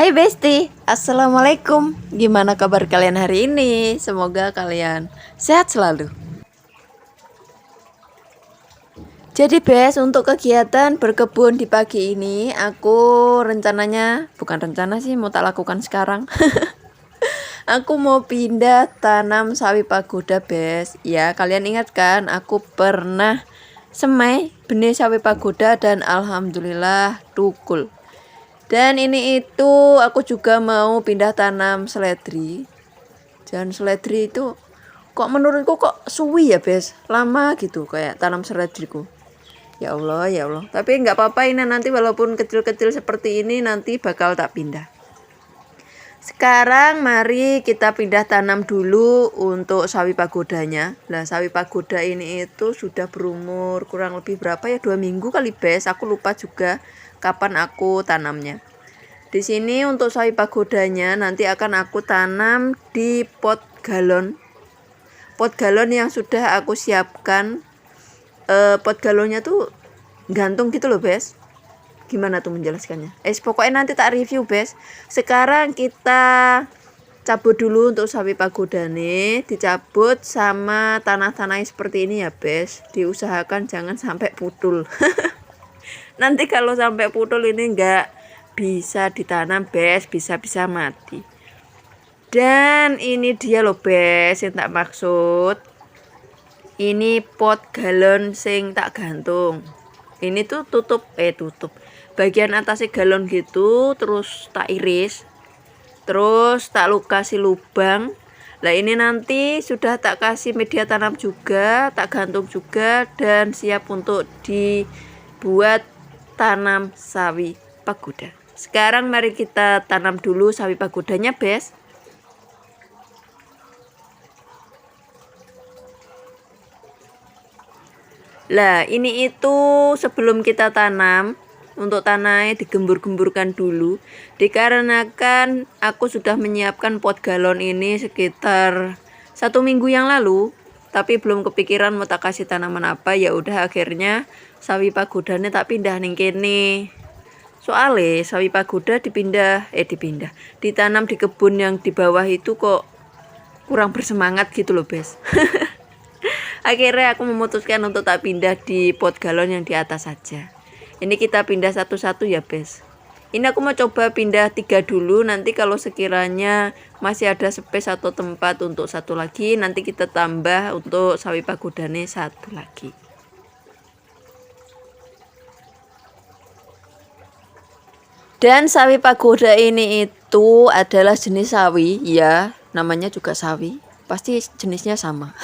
Hai Besti, Assalamualaikum. Gimana kabar kalian hari ini? Semoga kalian sehat selalu. Jadi Bes, untuk kegiatan berkebun di pagi ini aku rencananya, bukan rencana sih, mau tak lakukan sekarang. Aku mau pindah tanam sawi pagoda Bes. Ya, kalian ingat kan aku pernah semai benih sawi pagoda dan alhamdulillah tukul. Dan ini itu aku juga mau pindah tanam seledri. Dan seledri itu kok menurutku kok suwi ya Bes, lama gitu kayak tanam seledriku. Ya Allah ya Allah, tapi nggak apa-apa, ini nanti walaupun kecil-kecil seperti ini nanti bakal tak pindah. Sekarang mari kita pindah tanam dulu untuk sawi pagodanya. Nah, sawi pagoda ini itu sudah berumur kurang lebih berapa ya, 2 minggu kali Bes, aku lupa juga kapan aku tanamnya. Di sini untuk sawi pagodanya nanti akan aku tanam di pot galon. Pot galon yang sudah aku siapkan. Pot galonnya tuh gantung gitu loh Bes. Gimana tuh menjelaskannya? Pokoknya nanti tak review Bes. Sekarang kita cabut dulu untuk sawi pagoda nih. Dicabut sama tanah-tanah seperti ini ya Bes. Diusahakan jangan sampai putul. Nanti kalau sampai putul ini enggak bisa ditanam Bes, bisa-bisa mati. Dan ini dia loh Bes yang tak maksud. Ini pot galon sing tak gantung. Ini tuh tutup bagian atasnya galon gitu, terus tak iris, terus tak kasih lubang. Nah ini nanti sudah tak kasih media tanam juga, tak gantung juga, dan siap untuk dibuat tanam sawi pagoda. Sekarang mari kita tanam dulu sawi pagodanya Bes. Lah ini itu sebelum kita tanam, untuk tanahnya digembur-gemburkan dulu. Dikarenakan aku sudah menyiapkan pot galon ini sekitar 1 minggu yang lalu, tapi belum kepikiran mau tak kasih tanaman apa. Ya udah akhirnya sawi pagodanya tak pindah ning kene. Soalnya sawi pagoda ditanam di kebun yang di bawah itu kok kurang bersemangat gitu loh Bes. Akhirnya aku memutuskan untuk tak pindah di pot galon yang di atas saja. Ini kita pindah satu-satu ya Bes. Ini aku mau coba pindah 3 dulu. Nanti kalau sekiranya masih ada space atau tempat untuk satu lagi, nanti kita tambah untuk sawi pagodane 1 lagi. Dan sawi pagoda ini itu adalah jenis sawi, ya namanya juga sawi, pasti jenisnya sama.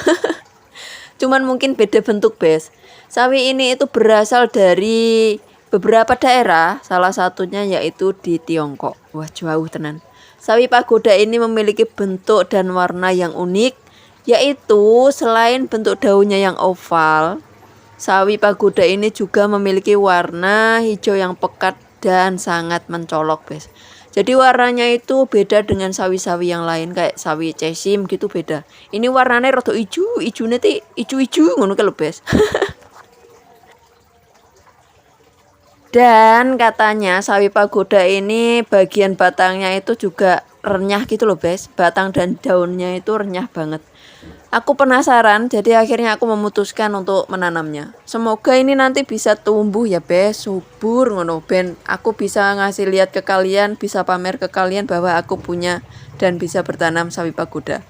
Cuman mungkin beda bentuk Bes. Sawi ini itu berasal dari beberapa daerah, salah satunya yaitu di Tiongkok. Wah jauh tenan. Sawi pagoda ini memiliki bentuk dan warna yang unik, yaitu selain bentuk daunnya yang oval, sawi pagoda ini juga memiliki warna hijau yang pekat dan sangat mencolok Bes. Jadi warnanya itu beda dengan sawi-sawi yang lain, kayak sawi cesim gitu beda. Ini warnanya rada ijo, ijone ti ijo-ijo ngono ke lho Bes. Dan katanya sawi pagoda ini bagian batangnya itu juga renyah gitu loh Bes. Batang dan daunnya itu renyah banget. Aku penasaran, jadi akhirnya aku memutuskan untuk menanamnya. Semoga ini nanti bisa tumbuh ya Bes, subur ngono ben aku bisa ngasih lihat ke kalian, bisa pamer ke kalian bahwa aku punya dan bisa bertanam sawi pagoda.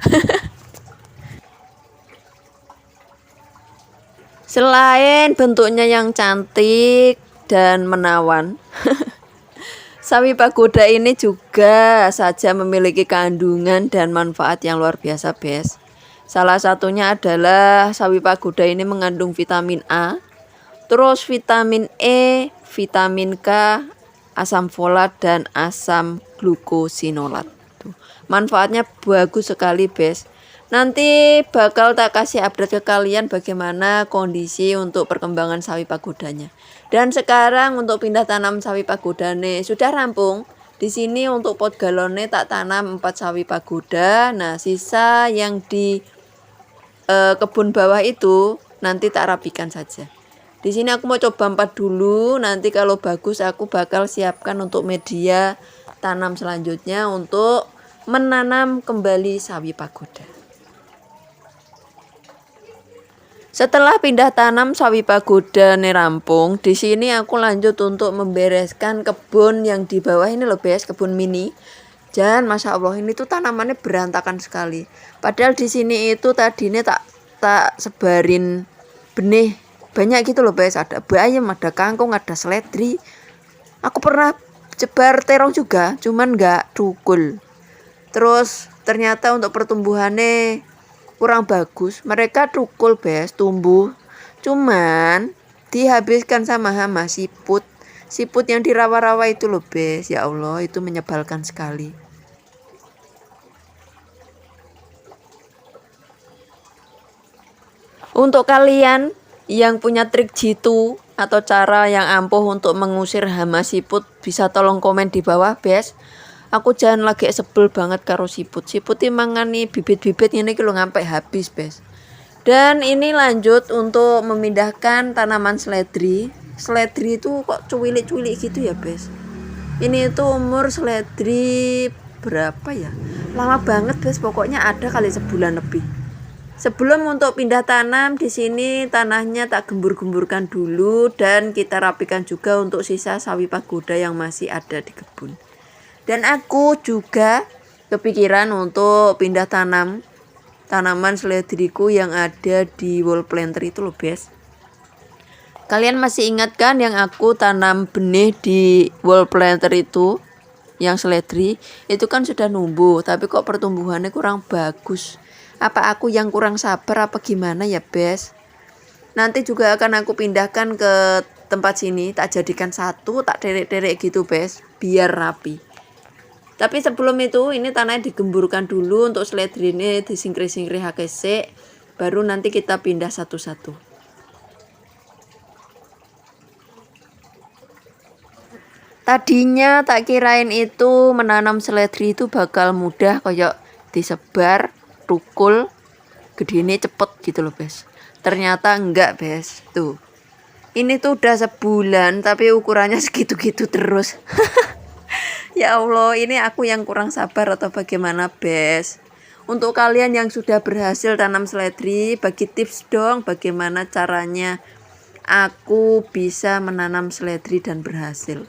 Selain bentuknya yang cantik dan menawan, sawi pagoda ini juga saja memiliki kandungan dan manfaat yang luar biasa Bes. Salah satunya adalah sawi pagoda ini mengandung vitamin A, terus vitamin E, vitamin K, asam folat, dan asam glukosinolat. Tuh, manfaatnya bagus sekali Bes. Nanti bakal tak kasih update ke kalian bagaimana kondisi untuk perkembangan sawi pagodanya. Dan sekarang untuk pindah tanam sawi pagodane sudah rampung. Di sini untuk pot galonnya tak tanam 4 sawi pagoda. Nah, sisa yang di kebun bawah itu nanti tak rapikan saja. Di sini aku mau coba 4 dulu, nanti kalau bagus aku bakal siapkan untuk media tanam selanjutnya untuk menanam kembali sawi pagoda. Setelah pindah tanam sawi pagoda nih rampung, di sini aku lanjut untuk membereskan kebun yang di bawah ini loh, guys, kebun mini. Dan masya Allah ini tuh tanamannya berantakan sekali. Padahal di sini itu tadinya tak sebarin benih banyak gitu loh, guys. Ada bayam, ada kangkung, ada seledri. Aku pernah cebar terong juga, cuman nggak tukul. Terus ternyata untuk pertumbuhannya kurang bagus. Mereka tukul, guys, tumbuh. Cuman dihabiskan sama hama siput. Siput yang di rawa-rawa itu loh, guys. Ya Allah, itu menyebalkan sekali. Untuk kalian yang punya trik jitu atau cara yang ampuh untuk mengusir hama siput, bisa tolong komen di bawah, guys. Aku jangan lagi sebel banget karo siput. Siput mangani bibit-bibit ini kalau ngampe habis, guys. Dan ini lanjut untuk memindahkan tanaman seledri. Seledri itu kok cuwilik-cuwilik gitu ya, guys. Ini itu umur seledri berapa ya? Lama banget, guys. Pokoknya ada kali sebulan lebih. Sebelum untuk pindah tanam, di sini tanahnya tak gembur-gemburkan dulu dan kita rapikan juga untuk sisa sawi pagoda yang masih ada di kebun. Dan aku juga kepikiran untuk pindah tanam tanaman seledriku yang ada di wall planter itu loh, guys. Kalian masih ingat kan yang aku tanam benih di wall planter itu, yang seledri itu kan sudah numbuh, tapi kok pertumbuhannya kurang bagus. Apa aku yang kurang sabar apa gimana ya, guys? Nanti juga akan aku pindahkan ke tempat sini, tak jadikan satu, tak derek-derek gitu, guys, biar rapi. Tapi sebelum itu ini tanahnya digemburkan dulu untuk seledri ini disingkir-singkir hakese, baru nanti kita pindah satu-satu. Tadinya tak kirain itu menanam seledri itu bakal mudah, kayak disebar, tukul, gedene cepet gitu loh, guys. Ternyata enggak, guys. Tuh. Ini tuh udah sebulan tapi ukurannya segitu-gitu terus. Ya Allah, ini aku yang kurang sabar atau bagaimana, guys? Untuk kalian yang sudah berhasil tanam seledri, bagi tips dong bagaimana caranya aku bisa menanam seledri dan berhasil.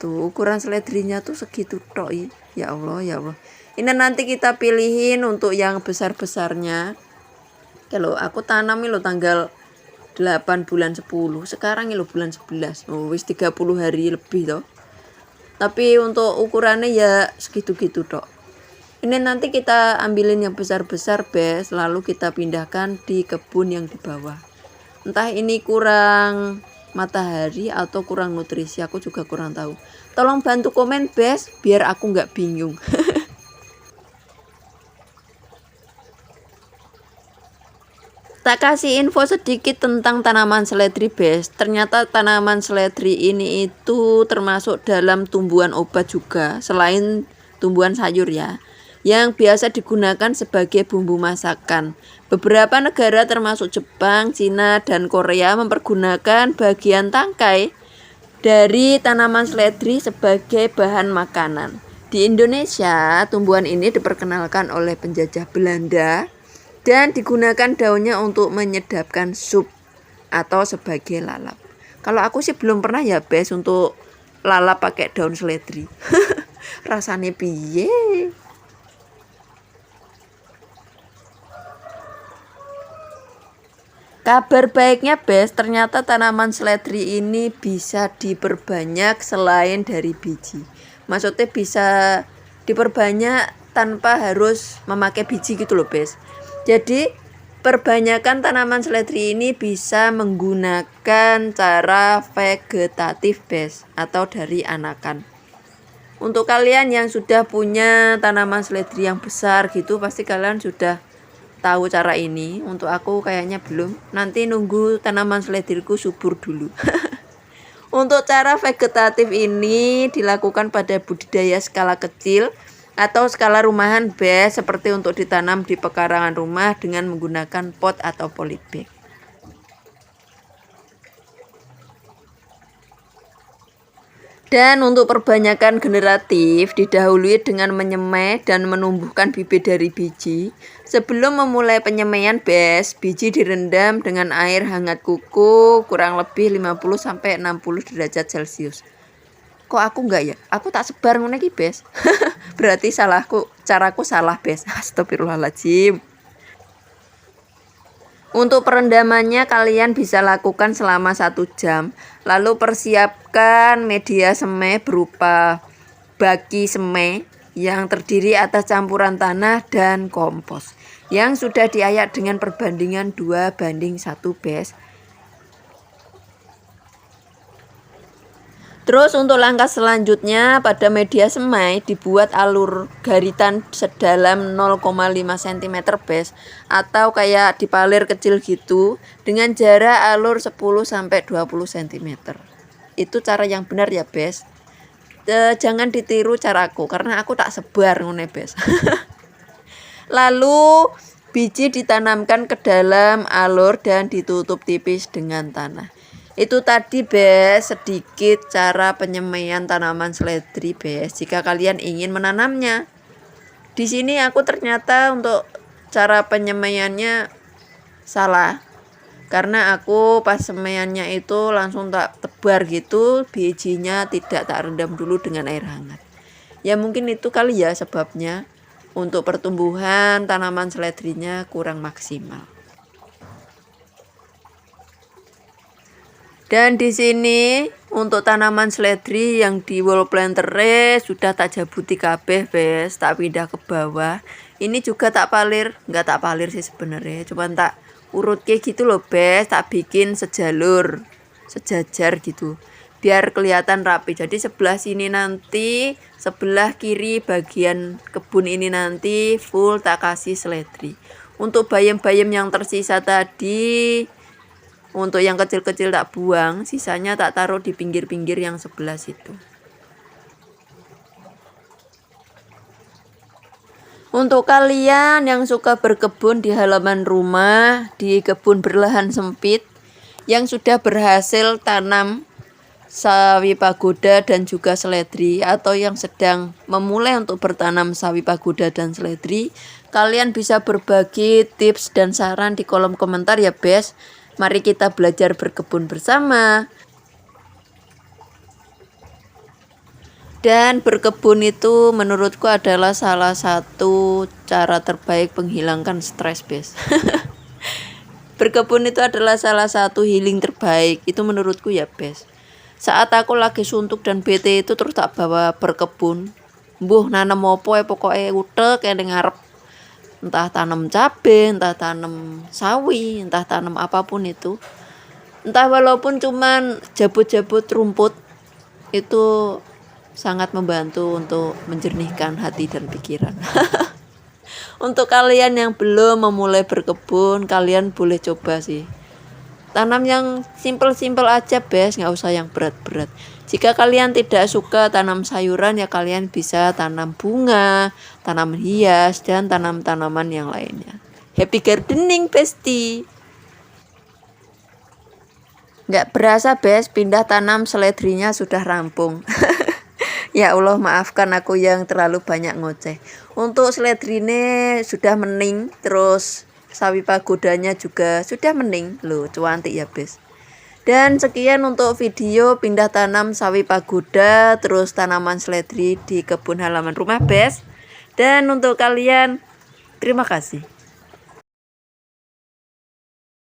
Tuh, ukuran seledrinya tuh segitu tok. Ya Allah, ya Allah. Ini nanti kita pilihin untuk yang besar-besarnya. Kalau aku tanam ini tanggal 8 bulan 10. Sekarang ini bulan 11. Oh, wis 30 hari lebih toh. Tapi untuk ukurannya ya segitu-gitu tok. Ini nanti kita ambilin yang besar-besar, guys, lalu kita pindahkan di kebun yang di bawah. Entah ini kurang matahari atau kurang nutrisi, aku juga kurang tahu. Tolong bantu komen, guys, biar aku nggak bingung. Tak kasih info sedikit tentang tanaman seledri, guys. Ternyata tanaman seledri ini itu termasuk dalam tumbuhan obat juga, selain tumbuhan sayur ya, yang biasa digunakan sebagai bumbu masakan. Beberapa negara termasuk Jepang, Cina, dan Korea mempergunakan bagian tangkai dari tanaman seledri sebagai bahan makanan. Di Indonesia, tumbuhan ini diperkenalkan oleh penjajah Belanda dan digunakan daunnya untuk menyedapkan sup atau sebagai lalap. Kalau aku sih belum pernah ya, guys, untuk lalap pakai daun seledri. Rasanya piye? Kabar baiknya, guys, ternyata tanaman seledri ini bisa diperbanyak selain dari biji. Maksudnya bisa diperbanyak tanpa harus memakai biji gitu loh, guys. Jadi perbanyakan tanaman seledri ini bisa menggunakan cara vegetatif, guys, atau dari anakan. Untuk kalian yang sudah punya tanaman seledri yang besar gitu, pasti kalian sudah tahu cara ini. Untuk aku kayaknya belum. Nanti nunggu tanaman seledriku subur dulu. Untuk cara vegetatif ini dilakukan pada budidaya skala kecil atau skala rumahan, guys, seperti untuk ditanam di pekarangan rumah dengan menggunakan pot atau polybag. Dan untuk perbanyakan generatif didahului dengan menyemai dan menumbuhkan bibit dari biji. Sebelum memulai penyemaian bes, biji direndam dengan air hangat kuku kurang lebih 50-60 derajat Celcius. Kok aku enggak ya? Aku tak sebar ngono iki, Bes. Berarti salahku, caraku salah, Bes. Astagfirullahaladzim. Untuk perendamannya kalian bisa lakukan selama 1 jam. Lalu persiapkan media semai berupa baki semai yang terdiri atas campuran tanah dan kompos yang sudah diayak dengan perbandingan 2:1, Bes. Terus untuk langkah selanjutnya, pada media semai dibuat alur garitan sedalam 0,5 cm, Bes, atau kayak dipalir kecil gitu dengan jarak alur 10-20 cm. Itu cara yang benar ya, Bes. Jangan ditiru caraku karena aku tak sebar ngene, Bes. Lalu biji ditanamkan ke dalam alur dan ditutup tipis dengan tanah. Itu tadi, Bes, sedikit cara penyemaian tanaman seledri, Bes, jika kalian ingin menanamnya. Di sini aku ternyata untuk cara penyemaiannya salah. Karena aku pas semaiannya itu langsung tak tebar gitu, bijinya tidak tak rendam dulu dengan air hangat. Ya mungkin itu kali ya sebabnya untuk pertumbuhan tanaman seledrinya kurang maksimal. Dan di sini untuk tanaman seledri yang di wall planter sudah tak jabuti kabeh, Bes, tak pindah ke bawah. Ini juga tak palir, enggak tak palir sih sebenarnya, cuman tak urut kayak gitu loh, Bes, tak bikin sejalur, sejajar gitu. Biar kelihatan rapi. Jadi sebelah sini nanti, sebelah kiri bagian kebun ini nanti full tak kasih seledri. Untuk bayam-bayam yang tersisa tadi, untuk yang kecil-kecil tak buang, sisanya tak taruh di pinggir-pinggir yang sebelah situ. Untuk kalian yang suka berkebun di halaman rumah, di kebun berlahan sempit, yang sudah berhasil tanam sawi pagoda dan juga seledri, atau yang sedang memulai untuk bertanam sawi pagoda dan seledri, kalian bisa berbagi tips dan saran di kolom komentar ya, Bes. Mari kita belajar berkebun bersama. Dan berkebun itu menurutku adalah salah satu cara terbaik menghilangkan stres, Bes. Berkebun itu adalah salah satu healing terbaik, itu menurutku ya, Bes. Saat aku lagi suntuk dan bete itu terus tak bawa berkebun. Mbuh nanam opo pokoknya utek yang ngarep. Entah tanam cabai, entah tanam sawi, entah tanam apapun itu. Entah walaupun cuman jabut-jabut rumput, itu sangat membantu untuk menjernihkan hati dan pikiran. Untuk kalian yang belum memulai berkebun, kalian boleh coba sih. Tanam yang simple-simple aja, Bes, nggak usah yang berat-berat. Jika kalian tidak suka tanam sayuran, ya kalian bisa tanam bunga, tanaman hias, dan tanam-tanaman yang lainnya. Happy gardening, Besti. Nggak berasa, Bes, pindah tanam seledrinya sudah rampung. Ya Allah, maafkan aku yang terlalu banyak ngoceh. Untuk seledrine sudah mening, terus sawi pagodanya juga sudah mening. Loh, cuantik ya, Bes. Dan sekian untuk video pindah tanam sawi pagoda terus tanaman seledri di kebun halaman rumah, Bes. Dan untuk kalian, terima kasih.